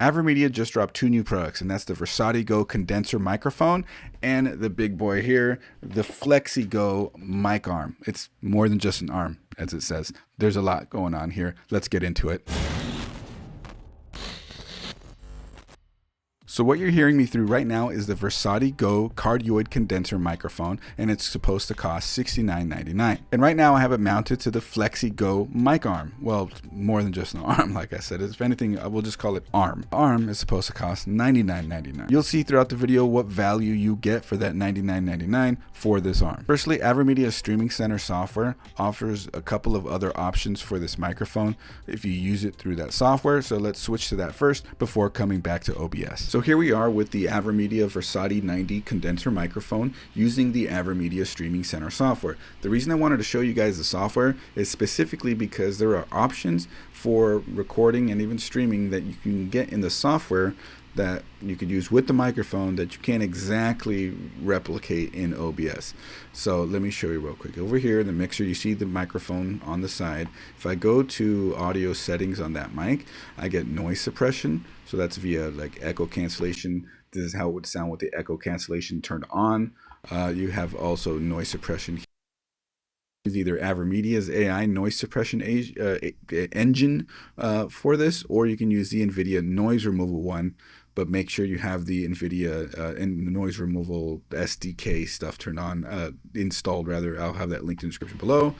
Avermedia just dropped two new products, and that's the Versati Go condenser microphone and the big boy here, the Flexi Go mic arm. It's more than just an arm, as it says. There's a lot going on here. Let's get into it. So what you're hearing me through right now is the Versati Go cardioid condenser microphone, and it's supposed to cost $69.99. And right now I have it mounted to the Flexi Go mic arm. Well, it's more than just an arm, like I said. If anything, I will just call it arm. Arm is supposed to cost $99.99. You'll see throughout the video what value you get for that $99.99 for this arm. Firstly, Avermedia's Streaming Center software offers a couple of other options for this microphone if you use it through that software. So let's switch to that first before coming back to OBS. So here we are with the Avermedia Versati 90 condenser microphone using the Avermedia Streaming Center software. The reason I wanted to show you guys the software is specifically because there are options for recording and even streaming that you can get in the software that you could use with the microphone that you can't exactly replicate in OBS. So let me show you real quick. Over here in the mixer, you see the microphone on the side. If I go to audio settings on that mic, I get noise suppression. So that's via like echo cancellation. This is how it would sound with the echo cancellation turned on. You have also noise suppression. Is either Avermedia's AI noise suppression engine for this, or you can use the NVIDIA noise removal one, but make sure you have the NVIDIA and the noise removal SDK stuff turned on, installed rather. I'll have that linked in the description below.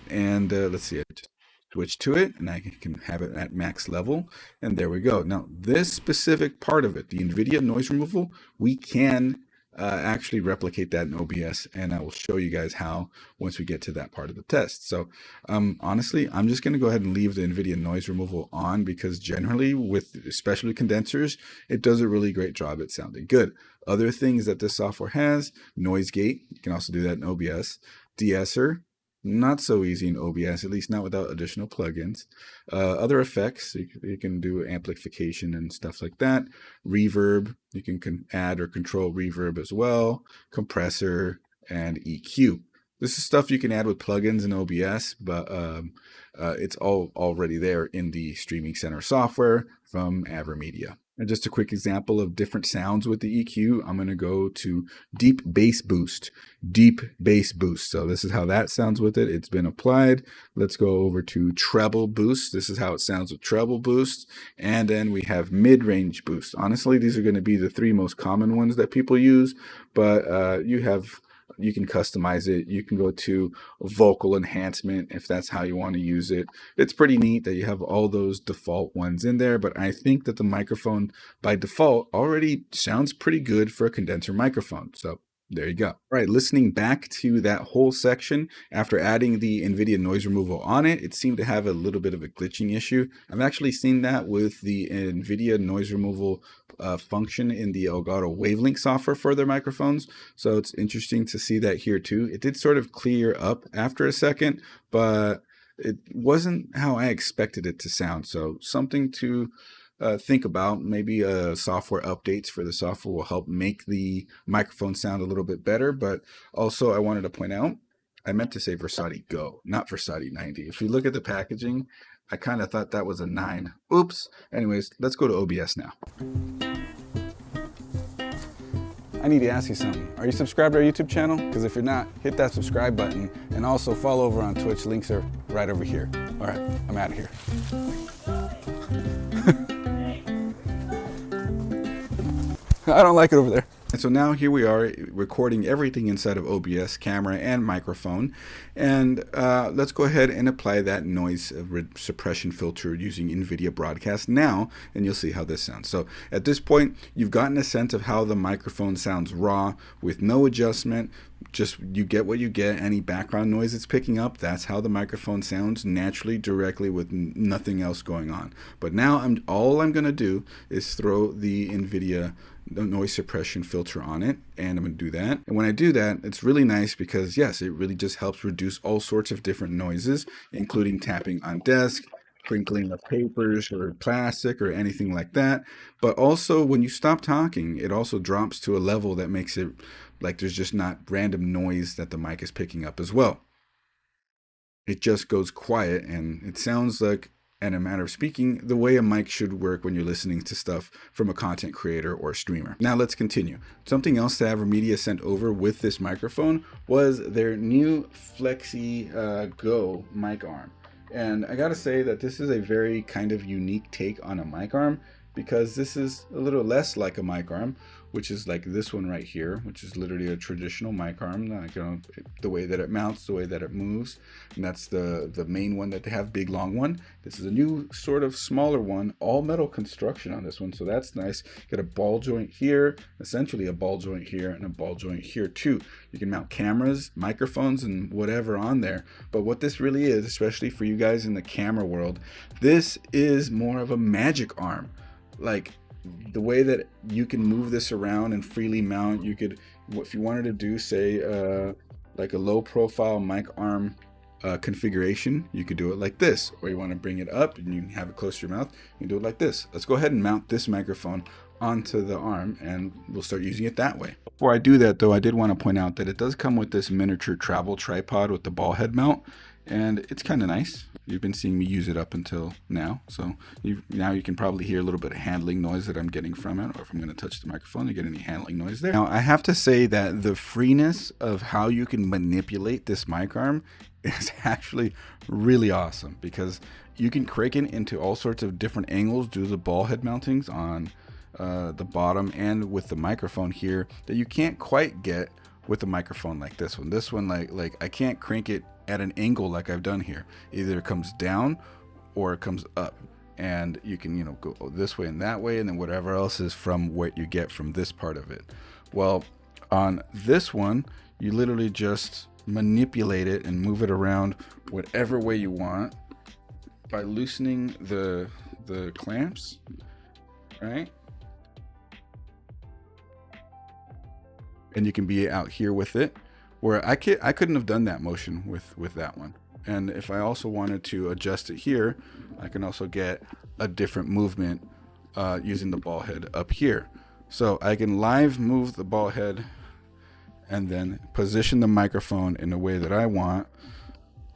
And let's see, I just switch to it and I can have it at max level, and there we go. Now this specific part of it, the NVIDIA noise removal, we can actually replicate that in OBS, and I will show you guys how once we get to that part of the test. So honestly, I'm just going to go ahead and leave the NVIDIA noise removal on because generally with especially condensers, it does a really great job at sounding good. Other things that this software has, noise gate, you can also do that in OBS. De-esser, not so easy in OBS, at least not without additional plugins. Other effects, you can do amplification and stuff like that. Reverb, you can add or control reverb as well. Compressor and EQ. This is stuff you can add with plugins in OBS, but it's all already there in the Streaming Center software from Avermedia. And just a quick example of different sounds with the EQ, I'm going to go to deep bass boost. Deep bass boost. So this is how that sounds with it. It's been applied. Let's go over to treble boost. This is how it sounds with treble boost. And then we have mid-range boost. Honestly, these are going to be the three most common ones that people use, but you can customize it. You can go to vocal enhancement if that's how you want to use it. It's pretty neat that you have all those default ones in there, but I think that the microphone by default already sounds pretty good for a condenser microphone. So there you go. All right, listening back to that whole section, after adding the NVIDIA noise removal on it, it seemed to have a little bit of a glitching issue. I've actually seen that with the NVIDIA noise removal function in the Elgato Wavelink software for their microphones. So it's interesting to see that here too. It did sort of clear up after a second, but it wasn't how I expected it to sound. So something to think about. Maybe software updates for the software will help make the microphone sound a little bit better. But also I wanted to point out, I meant to say Versati Go, not Versati 90. If you look at the packaging, I kind of thought that was a 9. Oops. Anyways, let's go to OBS now. I need to ask you something. Are you subscribed to our YouTube channel? Because if you're not, hit that subscribe button and also follow over on Twitch. Links are right over here. All right, I'm out of here. I don't like it over there. And so now here we are recording everything inside of OBS, camera and microphone. And let's go ahead and apply that noise suppression filter using NVIDIA Broadcast now, and you'll see how this sounds. So at this point, you've gotten a sense of how the microphone sounds raw with no adjustment. Just you get what you get. Any background noise it's picking up, that's how the microphone sounds naturally, directly, with nothing else going on. But now all I'm going to do is throw the NVIDIA noise suppression filter on it, and I'm going to do that. And when I do that, it's really nice because yes, it really just helps reduce all sorts of different noises, including tapping on desk, crinkling of papers or plastic or anything like that. But also when you stop talking, it also drops to a level that makes it like there's just not random noise that the mic is picking up as well. It just goes quiet and it sounds like and a matter of speaking, the way a mic should work when you're listening to stuff from a content creator or streamer. Now let's continue. Something else that Avermedia sent over with this microphone was their new Flexi Go mic arm. And I gotta say that this is a very kind of unique take on a mic arm, because this is a little less like a mic arm, which is like this one right here, which is literally a traditional mic arm. Like, the way that it mounts, the way that it moves, and that's the main one that they have, big long one. This is a new sort of smaller one, all metal construction on this one, so that's nice. Got a ball joint here, essentially a ball joint here, and a ball joint here too. You can mount cameras, microphones, and whatever on there. But what this really is, especially for you guys in the camera world, this is more of a magic arm. Like, the way that you can move this around and freely mount, you could, if you wanted to do, say, like a low profile mic arm configuration, you could do it like this. Or you want to bring it up and you can have it close to your mouth, you can do it like this. Let's go ahead and mount this microphone onto the arm and we'll start using it that way. Before I do that though, I did want to point out that it does come with this miniature travel tripod with the ball head mount, and it's kind of nice. You've been seeing me use it up until now, so now you can probably hear a little bit of handling noise that I'm getting from it, or if I'm going to touch the microphone, you get any handling noise there. Now, I have to say that the freeness of how you can manipulate this mic arm is actually really awesome, because you can crank it into all sorts of different angles, do the ball head mountings on the bottom and with the microphone here that you can't quite get with a microphone like this one. This one, like I can't crank it at an angle like I've done here. Either it comes down or it comes up, and you can, go this way and that way, and then whatever else is from what you get from this part of it. Well, on this one, you literally just manipulate it and move it around whatever way you want by loosening the clamps, right? And you can be out here with it, where I couldn't have done that motion with that one. And if I also wanted to adjust it here, I can also get a different movement using the ball head up here. So I can live move the ball head and then position the microphone in a way that I want,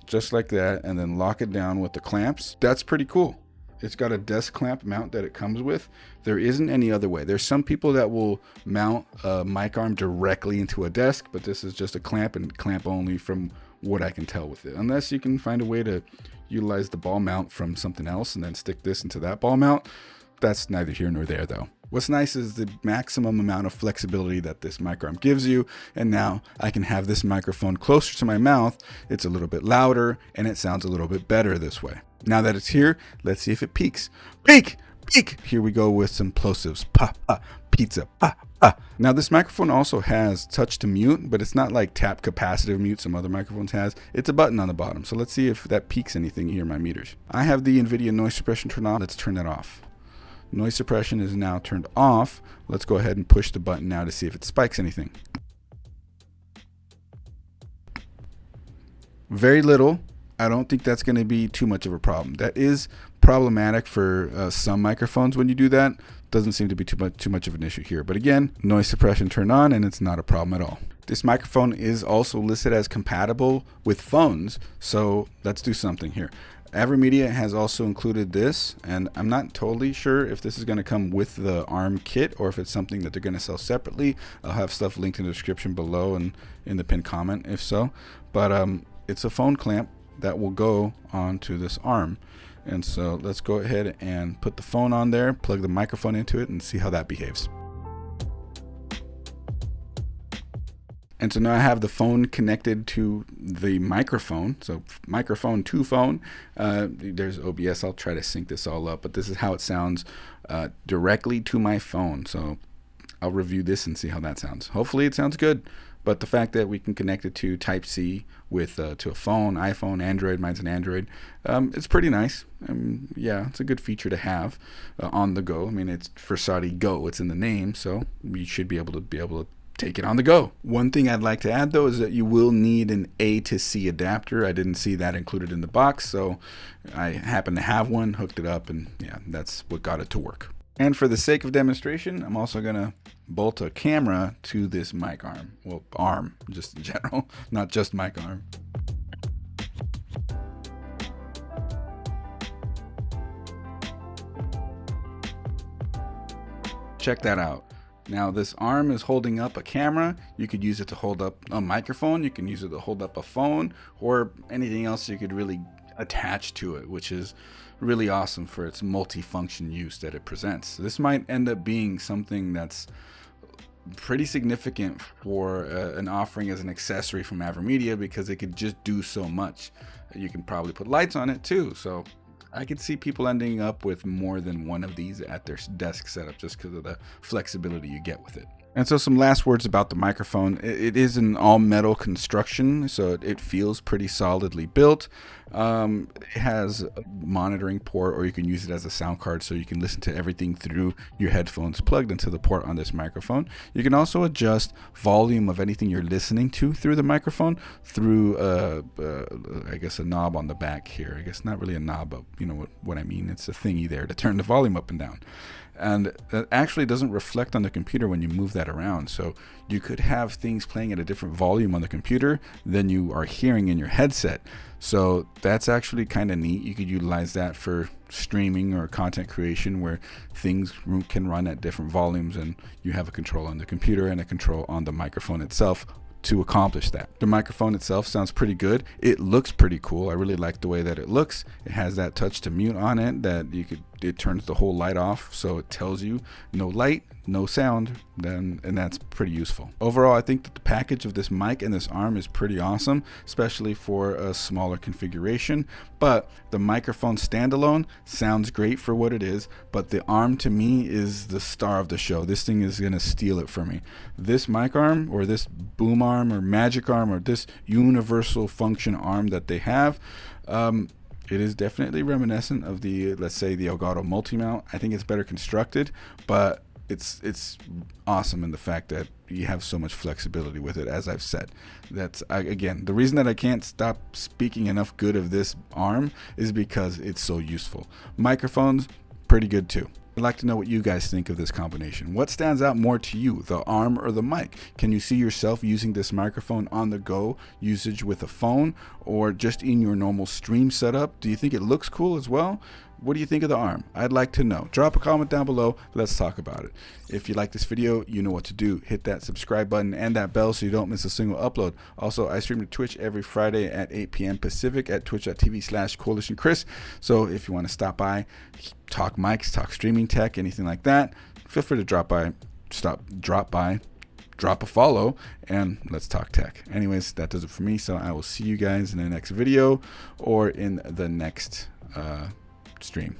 just like that, and then lock it down with the clamps. That's pretty cool. It's got a desk clamp mount that it comes with. There isn't any other way. There's some people that will mount a mic arm directly into a desk, but this is just a clamp and clamp only from what I can tell with it. Unless you can find a way to utilize the ball mount from something else and then stick this into that ball mount. That's neither here nor there though. What's nice is the maximum amount of flexibility that this mic arm gives you, and now I can have this microphone closer to my mouth. It's a little bit louder and it sounds a little bit better this way. Now that it's here, let's see if it peaks. Peak! Peak! Here we go with some plosives. Pa, pa, pizza, pa, pa. Now this microphone also has touch to mute, but it's not like tap capacitive mute some other microphones has. It's a button on the bottom. So let's see if that peaks anything here in my meters. I have the NVIDIA noise suppression turned on. Let's turn that off. Noise suppression is now turned off. Let's go ahead and push the button now to see if it spikes anything. Very little. I don't think that's going to be too much of a problem. That is problematic for some microphones when you do that. Doesn't seem to be too much of an issue here. But again, noise suppression turned on and it's not a problem at all. This microphone is also listed as compatible with phones, so let's do something here. Avermedia has also included this, and I'm not totally sure if this is going to come with the ARM kit or if it's something that they're going to sell separately. I'll have stuff linked in the description below and in the pinned comment if so. But it's a phone clamp that will go onto this arm. And so let's go ahead and put the phone on there, plug the microphone into it, and see how that behaves. And so now I have the phone connected to the microphone. So microphone to phone. There's OBS. I'll try to sync this all up, but this is how it sounds directly to my phone. So I'll review this and see how that sounds. Hopefully it sounds good. But the fact that we can connect it to Type-C with to a phone, iPhone, Android, mine's an Android, it's pretty nice. Yeah, it's a good feature to have on the go. I mean, it's Versati Go. It's in the name, so you should be able to take it on the go. One thing I'd like to add though is that you will need an A to C adapter. I didn't see that included in the box, so I happen to have one, hooked it up, and yeah, that's what got it to work. And for the sake of demonstration, I'm also going to bolt a camera to this mic arm. Well, arm, just in general, not just mic arm. Check that out. Now this arm is holding up a camera. You could use it to hold up a microphone. You can use it to hold up a phone or anything else you could really attach to it, which is really awesome for its multi-function use that it presents. This might end up being something that's pretty significant for an offering as an accessory from Avermedia, because it could just do so much. You can probably put lights on it too, so I could see people ending up with more than one of these at their desk setup just because of the flexibility you get with it. And so some last words about the microphone. It is an all metal construction, so it feels pretty solidly built. It has a monitoring port, or you can use it as a sound card, so you can listen to everything through your headphones plugged into the port on this microphone. You can also adjust volume of anything you're listening to through the microphone through I guess a knob on the back here. I guess not really a knob, but you know what I mean. It's a thingy there to turn the volume up and down. And that actually doesn't reflect on the computer when you move that around. So you could have things playing at a different volume on the computer than you are hearing in your headset. So that's actually kind of neat. You could utilize that for streaming or content creation, where things can run at different volumes and you have a control on the computer and a control on the microphone itself to accomplish that. The microphone itself sounds pretty good. It looks pretty cool. I really like the way that it looks. It has that touch to mute on it that it turns the whole light off, so it tells you no light, no sound, and that's pretty useful. Overall, I think that the package of this mic and this arm is pretty awesome, especially for a smaller configuration. But the microphone standalone sounds great for what it is, but the arm to me is the star of the show. This thing is gonna steal it for me. This mic arm, or this boom arm, or magic arm, or this universal function arm that they have, it is definitely reminiscent of the, let's say, the Elgato multi-mount. I think it's better constructed, but it's awesome in the fact that you have so much flexibility with it. As I've said, again, the reason that I can't stop speaking enough good of this arm is because it's so useful. Microphones, pretty good too. I'd like to know what you guys think of this combination. What stands out more to you, the arm or the mic? Can you see yourself using this microphone on the go usage with a phone, or just in your normal stream setup? Do you think it looks cool as well? What do you think of the arm? I'd like to know. Drop a comment down below. Let's talk about it. If you like this video, you know what to do. Hit that subscribe button and that bell so you don't miss a single upload. Also, I stream to Twitch every Friday at 8 p.m. Pacific at twitch.tv/coalitionchris. So if you want to stop by, talk mics, talk streaming tech, anything like that, feel free to drop by, drop a follow, and let's talk tech. Anyways, that does it for me. So I will see you guys in the next video or in the next stream.